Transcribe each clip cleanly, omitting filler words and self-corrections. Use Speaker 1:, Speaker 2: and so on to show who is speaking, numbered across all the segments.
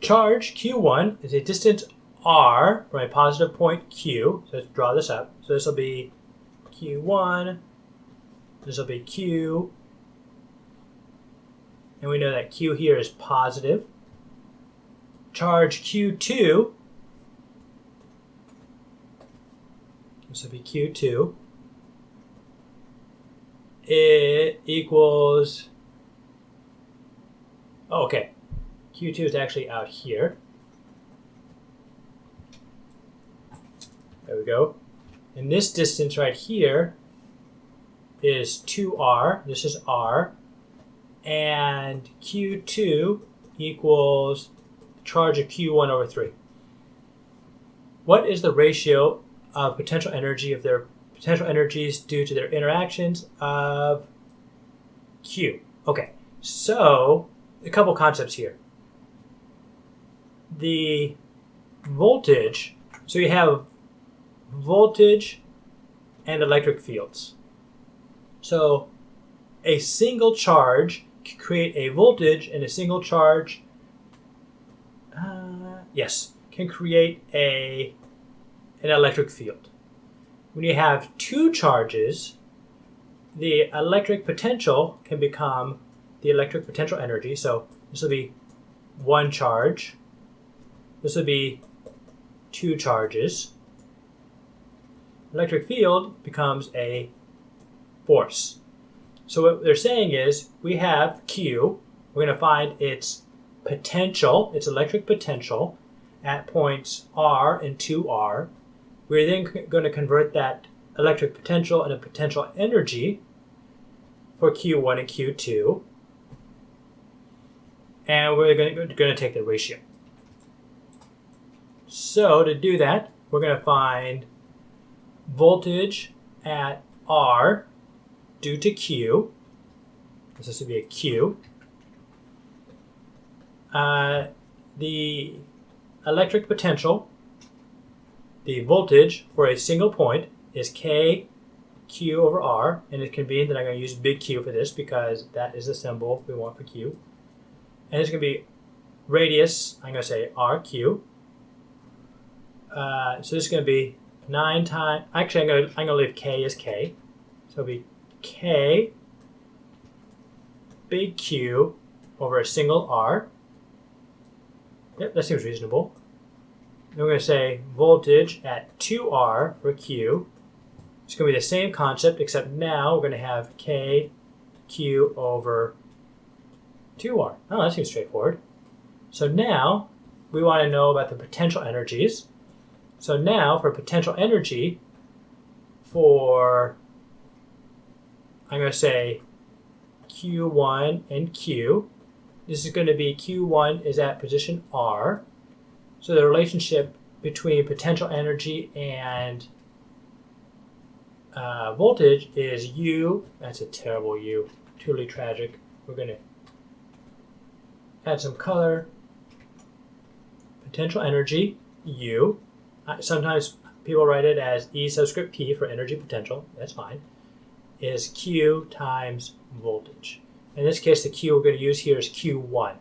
Speaker 1: charge Q1 is a distance R from a positive point Q. So let's draw this up. So this will be Q1. This will be Q. And we know that Q here is positive. Charge Q2. This will be Q2. It equals... Oh, okay. Q2 is actually out here. There we go. And this distance right here is 2R. This is R. And Q2 equals charge of Q1 over 3. What is the ratio of potential energy of their potential energies due to their interactions of Q? Okay, so a couple concepts here. The voltage, so you have voltage and electric fields. So a single charge can create a voltage, and a single charge, can create an electric field. When you have two charges, the electric potential can become the electric potential energy. So this will be one charge. This will be two charges. Electric field becomes a force. So what they're saying is we have Q. We're going to find its potential, its electric potential at points R and 2R. We're then going to convert that electric potential into potential energy for Q1 and Q2. And we're going to take the ratio. So to do that, we're going to find voltage at R due to Q. This would be a Q. The electric potential, the voltage for a single point is K Q over R, and it's convenient that I'm going to use big Q for this because that is the symbol we want for Q. And it's going to be radius, I'm going to say RQ. So this is going to be 9 times, actually I'm going to leave K as K. So it'll be K big Q over a single R. Yep, that seems reasonable. Then we're going to say voltage at 2R for Q. It's going to be the same concept, except now we're going to have K Q over 2R. Oh, that seems straightforward. So now we want to know about the potential energies. So now for potential energy for, I'm going to say Q1 and Q. This is going to be Q1 is at position R. So the relationship between potential energy and voltage is U. That's a terrible U. Truly tragic. We're going to add some color. Potential energy, U. Sometimes people write it as E subscript P for energy potential. That's fine. Is Q times voltage. In this case, the Q we're going to use here is Q1.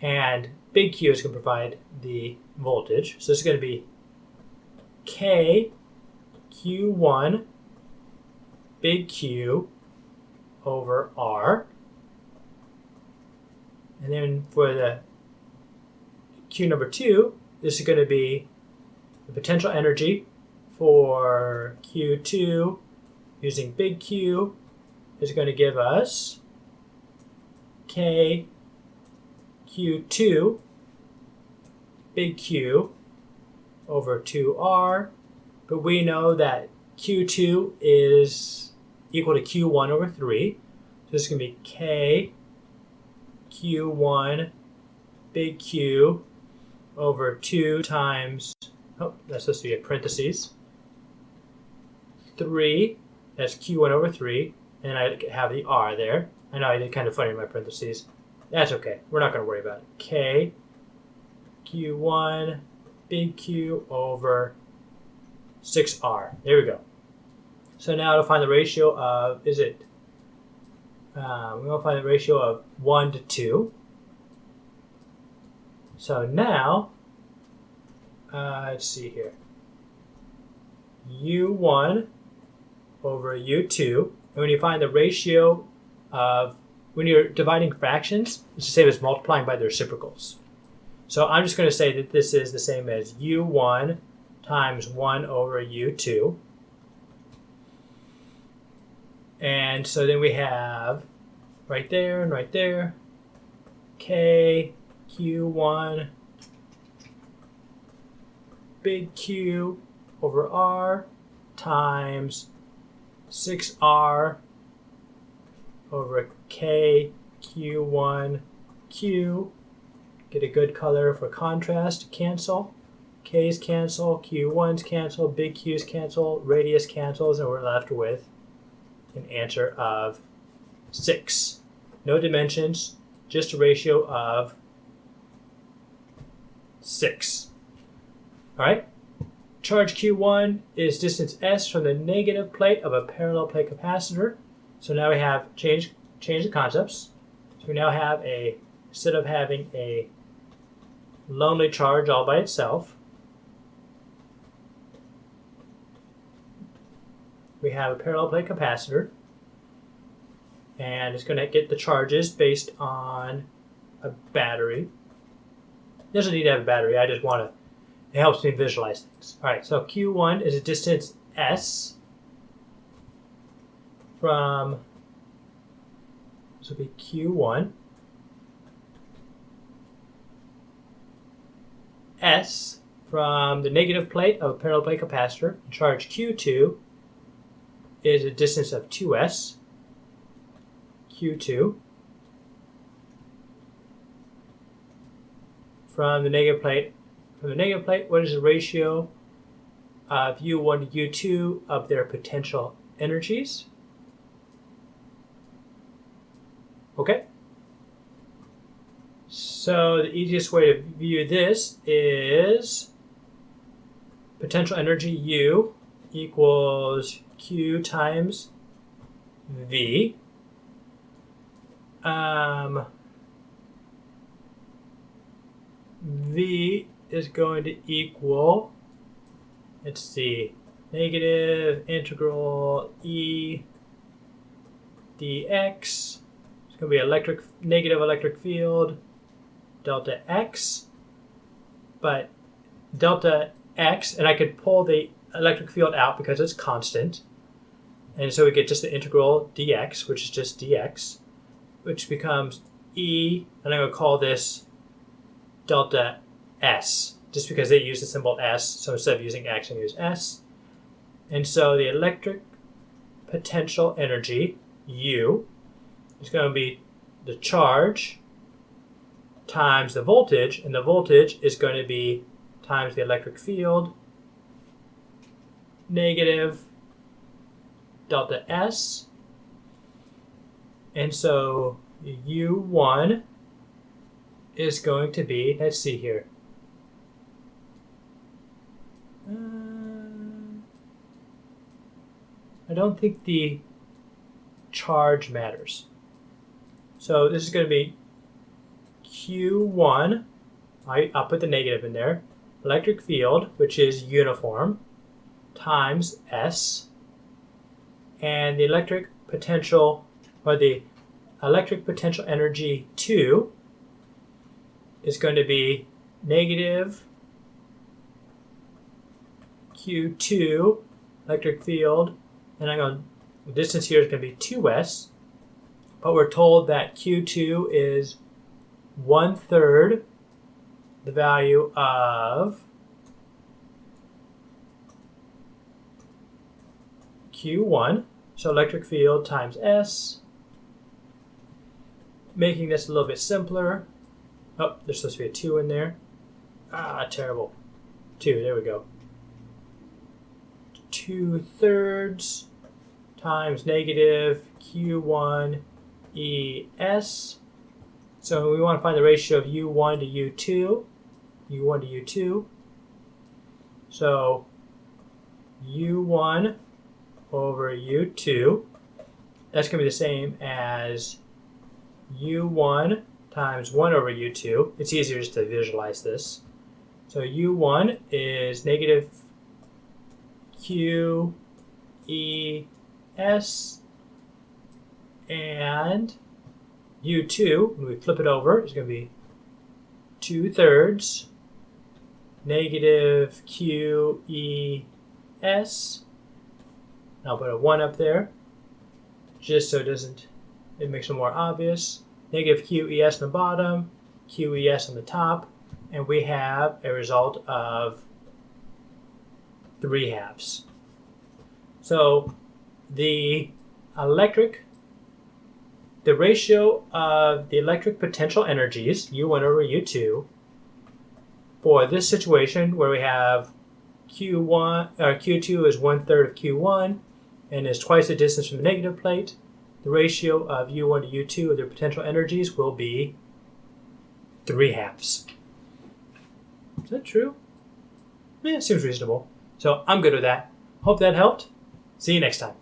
Speaker 1: And big Q is going to provide the voltage. So this is going to be K Q1 big Q over R. And then for the Q number 2, this is going to be the potential energy for Q2 using big Q is going to give us K Q2 big Q over 2R. But we know that Q2 is equal to Q1 over 3. So this is going to be K Q1 big Q over 2 times, that's supposed to be a parentheses, 3, that's Q1 over 3, and I have the R there. I know I did kind of funny in my parentheses. That's okay. We're not going to worry about it. K Q1 big Q over 6R. There we go. So now to find the ratio of, we're going to find the ratio of 1 to 2. So now, let's see here. U1 over U2. And when you find the ratio of, when you're dividing fractions, it's the same as multiplying by the reciprocals. So I'm just going to say that this is the same as U1 times 1 over U2. And so then we have right there and right there, K, Q1, big Q over R times 6R over K, Q1, Q. Get a good color for contrast, cancel. K's cancel, Q1's cancel, big Q's cancel, radius cancels, and we're left with an answer of 6. No dimensions, just a ratio of 6. All right. Charge Q1 is distance S from the negative plate of a parallel plate capacitor. So now we have changed the concepts. So we now have a, instead of having a lonely charge all by itself, we have a parallel plate capacitor, and it's going to get the charges based on a battery. It doesn't need to have a battery, I just want to, it helps me visualize things. All right, so Q1 is a distance S from, this will be Q1, S from the negative plate of a parallel plate capacitor. Charge Q2 is a distance of 2S, Q2, from the negative plate. From the negative plate, what is the ratio of U1 to U2 of their potential energies? Okay. So the easiest way to view this is potential energy U equals Q times V. V is going to equal, let's see, negative integral E dx. It's going to be negative electric field delta x, but delta x, and I could pull the electric field out because it's constant, and so we get just the integral dx, which is just dx, which becomes E, and I'm going to call this delta S, just because they use the symbol S, so instead of using X, I'm going to use S. And so the electric potential energy, U, is going to be the charge times the voltage, and the voltage is going to be times the electric field, negative delta S. And so U1 is going to be, let's see here, I don't think the charge matters. So this is going to be Q1, I'll put the negative in there, electric field, which is uniform, times S, and the electric potential, or the electric potential energy 2 is going to be negative Q2 electric field, and the distance here is going to be 2S, but we're told that Q2 is 1/3 the value of Q1, so electric field times S. Making this a little bit simpler. Oh, there's supposed to be a 2 in there. Ah, terrible. 2, there we go. 2/3 times negative Q1 ES. So we want to find the ratio of U1 to U2. So U1 over U2, that's going to be the same as U1 times 1 over U2. It's easier just to visualize this. So U1 is negative Q E S, and U2, when we flip it over, is going to be 2/3 negative Q E S. I'll put a 1 up there, just so it makes it more obvious. Negative QES on the bottom, QES on the top, and we have a result of 3/2. So the ratio of the electric potential energies, U1 over U2, for this situation where we have Q2 is 1/3 of Q1 and is twice the distance from the negative plate, the ratio of U1 to U2 of their potential energies will be 3/2. Is that true? Yeah, it seems reasonable. So I'm good with that. Hope that helped. See you next time.